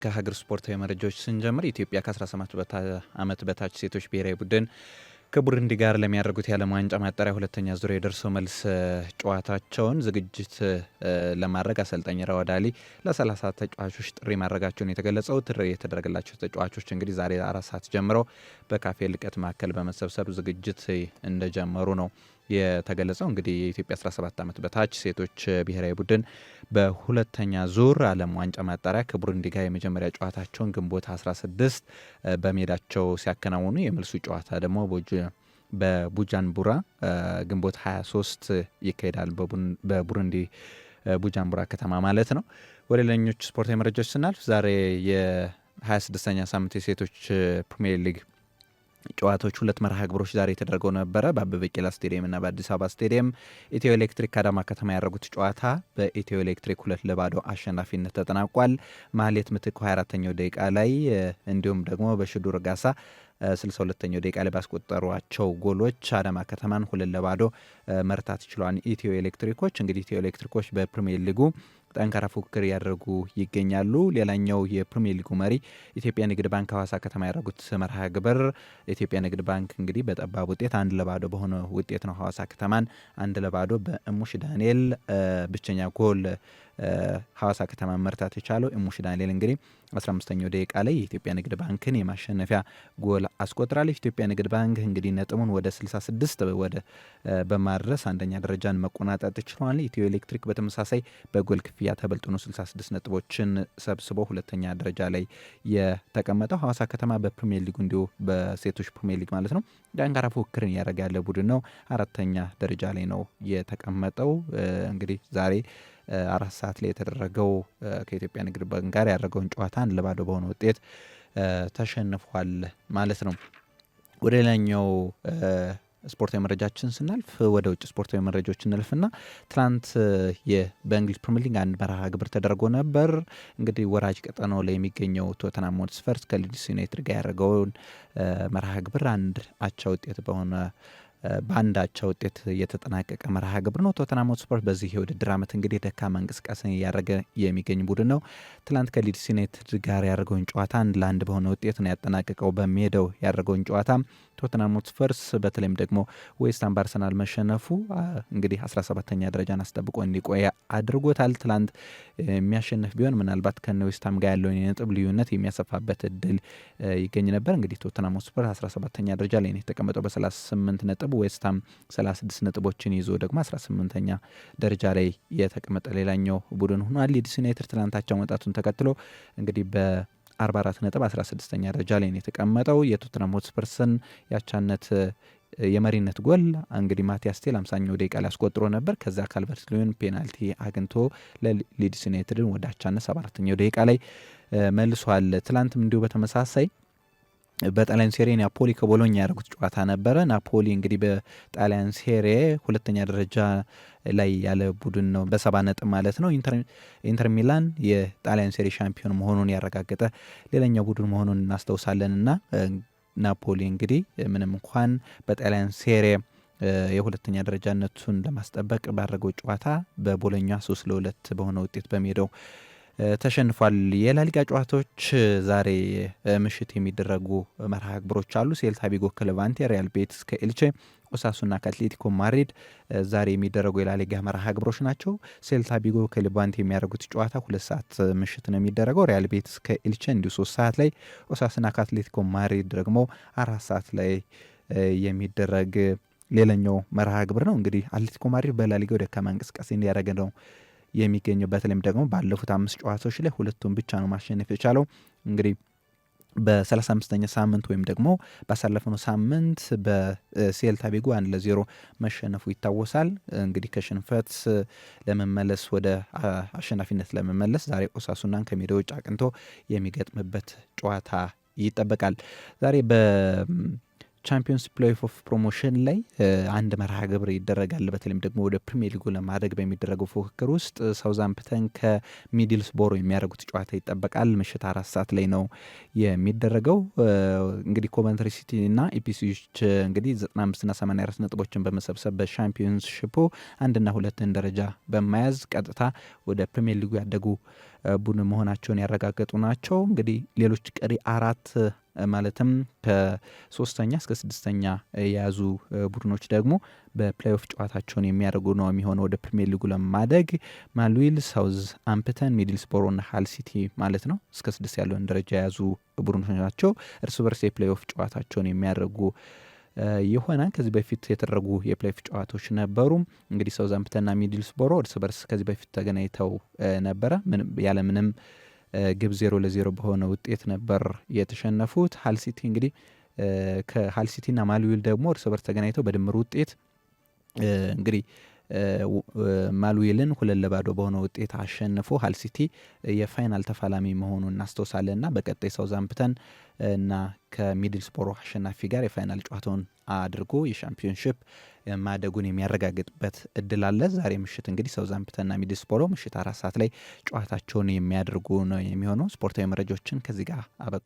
ከሀገር ስፖርታዊ መረጃዎች ስንጀምር ኢትዮጵያ ከ17 ዓመት በታች ሴቶች ብሔራዊ ቡድን ከቡሩንዲ ጋር ለሚያደርጉት የዓለም ዋንጫ ማጣሪያ ሁለተኛ ዙር የደርሶ መልስ ጨዋታቸውን ዝግጅት ለማድረግ አሰልጣኝ ራውድ አሊ ለ30 ተጫዋቾች ጥሪ ማድረጋቸውን የተገለጸው። ጥሪ የተደረገላቸው ተጫዋቾች እንግዲህ ዛሬ 4 ሰዓት ጀምረው በካፌ ልቀት ማዕከል በመሰብሰብ ዝግጅት እንደጀመሩ ነው የተገለጸው። እንግዲህ የኢትዮጵያ 17 ዓመት በታች ሴቶች ብሔራዊ ቡድን በሁለተኛ ዙር ዓለም ዋንጫ ማጣሪያ ከቡሩንዲ ጋር የመጀመሪያ ጨዋታቸውን ግንቦት 16 በሜዳቸው ሲያከናውኑ የመልሱ ጨዋታ ደግሞ በቡጃምቡራ ግንቦት 23 ይካሄዳል። በቡሩንዲ ቡጃምቡራ ከተማ ማለት ነው። ወደ ሌሎች ስፖርታዊ መረጃዎች ስናልፍ ዛሬ የ26ኛ ሳምንት የሴቶች ፕሪሚየር ሊግ ጨዋታዎች ሁለት መርሃ ግብሮች ዛሬ ተደርገው ነበረ። በአበበ ቢቂላ ስቴዲየም እና በአዲስ አበባ ስቴዲየም ኢትዮ ኤሌክትሪክ ከአዳማ ከተማ ያደረጉት ጨዋታ በኢትዮ ኤሌክትሪክ 2-0 አሸናፊነት ተጠናቋል። ማህሌት ምትኩ 24ኛው ደቂቃ ላይ እንዲሁም ደግሞ በሽዱ ረጋሳ 62ኛው ደቂቃ ላይ ባስቆጠሯቸው ጎሎች አዳማ ከተማን 2-0 መርታት ችሏል። ኢትዮ ኤሌክትሪኮች እንግዲህ ኢትዮ ኤሌክትሪኮች በፕሪሚየር ሊጉ ጠንካራ ፉክክር ያደርጉ ይገኛሉ። ሌላኛው የፕሪሚየር ሊጉ መሪ ኢትዮጵያ ንግድ ባንክ ሐዋሳ ከተማ ያደረጉት መርሃ ግብር ኢትዮጵያ ንግድ ባንክ እንግዲህ በጠባብ ውጤት 1-0 በሆነ ውጤት ነው ሐዋሳ ከተማን 1-0 በእሙሽ ዳንኤል ብቸኛ ጎል ሐዋሳ ከተማ መርታት የቻለው። እሙሽ ዳንኤል እንግዲህ 15ኛው ደቂቃ ላይ የኢትዮጵያ ንግድ ባንክን የማሸነፊያ ጎል አስቆጥራለች። ኢትዮጵያ ንግድ ባንክ እንግዲህ ነጥቡን ወደ 66 በማድረስ አንደኛ ደረጃን መቆናጠጥ ችሏል። ኢትዮ ኤሌክትሪክ በተመሳሳይ በጎል ክፍያ ተበልጦ ነው 66 ነጥቦችን ሰብስቦ ሁለተኛ ደረጃ ላይ የተቀመጠው። ሐዋሳ ከተማ በፕሪሚየር ሊጉ እንዲሁ በሴቶች ፕሪሚየር ሊግ ማለት ነው ጠንካራ ፉክክርን እያደረገ ያለ ቡድን ነው። አራተኛ ደረጃ ላይ ነው የተቀመጠው። እንግዲህ ዛሬ 4 ሰዓት ላይ የተደረገው ከኢትዮጵያ ንግድ ባንክ ጋር ያደረገውን ጨዋታ 1-0 በሆነ ውጤት ተሸንፏል ማለት ነው። ወደ ሌላኛው ስፖርታዊ መረጃችን ስናልፍ ወደ ውጭ ስፖርታዊ መረጃዎች እንልፍና ትናንት በእንግሊዝ ፕሪሚየር ሊግ አንድ መርሃ ግብር ተደርጎ ነበር። እንግዲህ ወራጅ ቀጠናው ላይ የሚገኘው ቶተንሃም ሆትስፐርስ ከሊድስ ዩናይትድ ጋር ያደረገውን መርሃ ግብር በአንድ አቻ ውጤት የተጠናቀቀ መርሃ ግብር ነው። ቶተንሃም ሆትስፐርስ በዚህ የውድድር ዓመት እንግዲህ ደካማ እንቅስቃሴ እያደረገ የሚገኝ ቡድን ነው። ትላንት ከሊድስ ዩናይትድ ጋር ያደረገውን ጨዋታ 1-1 በሆነ ውጤት ነው ያጠናቀቀው። በሜዳው ያደረገውን ጨዋታ ቶተንሃም ሆትስፐርስ በተለይም ደግሞ ዌስትሃም በአርሰናል መሸነፉ እንግዲህ 17ኛ ደረጃን አስጠብቆ እንዲቆይ አድርጎታል። ትላንት የሚያሸንፍ ቢሆን ምናልባት ከነ ዌስትሃም ጋር ያለውን የነጥብ ልዩነት የሚያሰፋበት እድል ይገኝ ነበር። እንግዲህ ቶተንሃም ሆትስፐርስ 17ኛ ደረጃ ላይ ነው የተቀመጠው በ38 ነጥብ። ዌስትሃም 36 ነጥቦችን ይዞ ደግሞ 18ኛ ደረጃ ላይ የተቀመጠ ሌላኛው ቡድን ሆኗል። ሊድስ ዩናይትድ ትላንታቸው መውጣቱን ተከትሎ እንግዲህ በ44 ነጥብ 16ኛ ደረጃ ላይ ነው የተቀመጠው። የቶተንሃም ሆትስፐርስን ያቻነት የመሪነት ጎል እንግዲህ ማቲያስ ቴል 50ኛው ደቂቃ ላይ አስቆጥሮ ነበር። ከዛ ካልቨርት ሉዊን ፔናልቲ አግኝቶ ለሊድስ ዩናይትድን ወደ አቻነት 74ኛው ደቂቃ ላይ መልሷል። ትላንትም እንዲሁ በተመሳሳይ በጣሊያን ሴሪ ናፖሊ ከቦሎኛ ያደረጉት ጨዋታ ነበረ። ናፖሊ እንግዲህ በጣሊያን ሴሪ ሁለተኛ ደረጃ ላይ ያለ ቡድን ነው በ70 ነጥብ ማለት ነው። ኢንተር ሚላን የጣሊያን ሴሪ ሻምፒዮን መሆኑን ያረጋገጠ ሌላኛው ቡድን መሆኑን እናስታውሳለን እና ናፖሊ እንግዲህ ምንም እንኳን በጣሊያን ሴሪ የሁለተኛ ደረጃነቱን ለማስጠበቅ ባደረገው ጨዋታ በቦሎኛ 3-2 በሆነ ውጤት በሜዳው ተሸንፏል። የላሊጋ ጨዋታዎች ዛሬ ምሽት የሚደረጉ መርሃ ግብሮች አሉ። ሴልታ ቪጎ ከሌቫንቴ፣ ሪያል ቤቲስ ከኤልቼ፣ ኦሳሱና ከአትሌቲኮ ማድሪድ ዛሬ የሚደረጉ የላሊጋ መርሃ ግብሮች ናቸው። ሴልታ ቪጎ ከሌቫንቴ የሚያደርጉት ጨዋታ 2 ሰዓት ምሽት ነው የሚደረገው። ሪያል ቤቲስ ከኤልቼ እንዲሁ 3 ሰዓት ላይ፣ ኦሳሱና ከአትሌቲኮ ማድሪድ ደግሞ 4 ሰዓት ላይ የሚደረግ ሌላኛው መርሃ ግብር ነው። እንግዲህ አትሌቲኮ ማድሪድ በላሊጋው ደካማ እንቅስቃሴ እንዲያደረገ ነው የሚገኘው። በተለይም ደግሞ ባለፉት 5 ጨዋታዎች ላይ 2ቱን ብቻ ነው ማሸነፍ የቻለው። እንግዲህ በ35ኛ ሳምንት ወይም ደግሞ ባሳለፍነው ሳምንት በሴልታ ቪጎ 1-0 መሸነፉ ይታወሳል። እንግዲህ ከሽንፈት ለመመለስ ወደ አሸናፊነት ለመመለስ ዛሬ ኦሳሱናን ከሜዳ ውጭ አቅንቶ የሚገጥምበት ጨዋታ ይጠበቃል። ዛሬ ቻምፒዮንስ ፕሌይ ኦፍ ፕሮሞሽን ላይ አንድ መርሃ ግብር ይደረጋል። በተለይም ደግሞ ወደ ፕሪሚየር ሊጉ ለማድረግ በሚደረገው ፉክክር ውስጥ ሳውዛምፕተን ከሚድልስቦሮ የሚያደርጉት ጨዋታ ይጠበቃል። ምሽት 4 ሰዓት ላይ ነው የሚደረገው። እንግዲህ ኮቨንትሪ ሲቲ እና ኢፒሲዎች እንግዲህ 95ና 84 ነጥቦችን በመሰብሰብ በሻምፒዮንስ ሽፑ 1ና 2 ደረጃ በመያዝ ቀጥታ ወደ ፕሪሚየር ሊጉ ያደጉ ቡድን መሆናቸውን ያረጋገጡ ናቸው። እንግዲህ ሌሎች ቀሪ 4 ማለትም ከ3ኛ እስከ 6ኛ የያዙ ቡድኖች ደግሞ በፕሌይኦፍ ጨዋታቸውን የሚያደርጉ ነው የሚሆነው ወደ ፕሪሚየር ሊጉ ለማደግ ማሉዊል፣ ሳውዝ አምፕተን፣ ሚድልስቦሮ እና ሃል ሲቲ ማለት ነው እስከ 6 ያለውን ደረጃ የያዙ ቡድኖች ናቸው። እርስ በርስ የፕሌይኦፍ ጨዋታቸውን የሚያደርጉ ይሆናል። ከዚህ በፊት የተደረጉ የፕሌይኦፍ ጨዋታዎች ነበሩ። እንግዲህ ሳውዝ አምፕተንና ሚድልስቦሮ እርስ በርስ ከዚህ በፊት ተገናኝተው ነበረ ያለምንም ግብ 0-0 በሆነ ውጤት ነበር የተሸነፉት። ሃል ሲቲ እንግዲህ ከሃል ሲቲና ማሉዊል ደግሞ እርስ በርስ ተገናኝተው በድምር ውጤት እንግዲህ ማሉዊልን 2-0 በሆነ ውጤት አሸንፎ ሃል ሲቲ የፋይናል ተፋላሚ መሆኑን እናስታውሳለን እና በቀጣይ ሳውዛምፕተን እና ከሚድልስቦሮ አሸናፊ ጋር የፋይናል ጨዋታውን አድርጎ የሻምፒዮንሺፕ ማደጉን የሚያረጋግጥበት እድል አለ። ዛሬ ምሽት እንግዲህ ሳውዛምፕተንና ሚድልስቦሮ ምሽት 4 ሰዓት ላይ ጨዋታቸውን የሚያደርጉ ነው የሚሆነው። ስፖርታዊ መረጃዎችን ከዚህ ጋር አበቃ።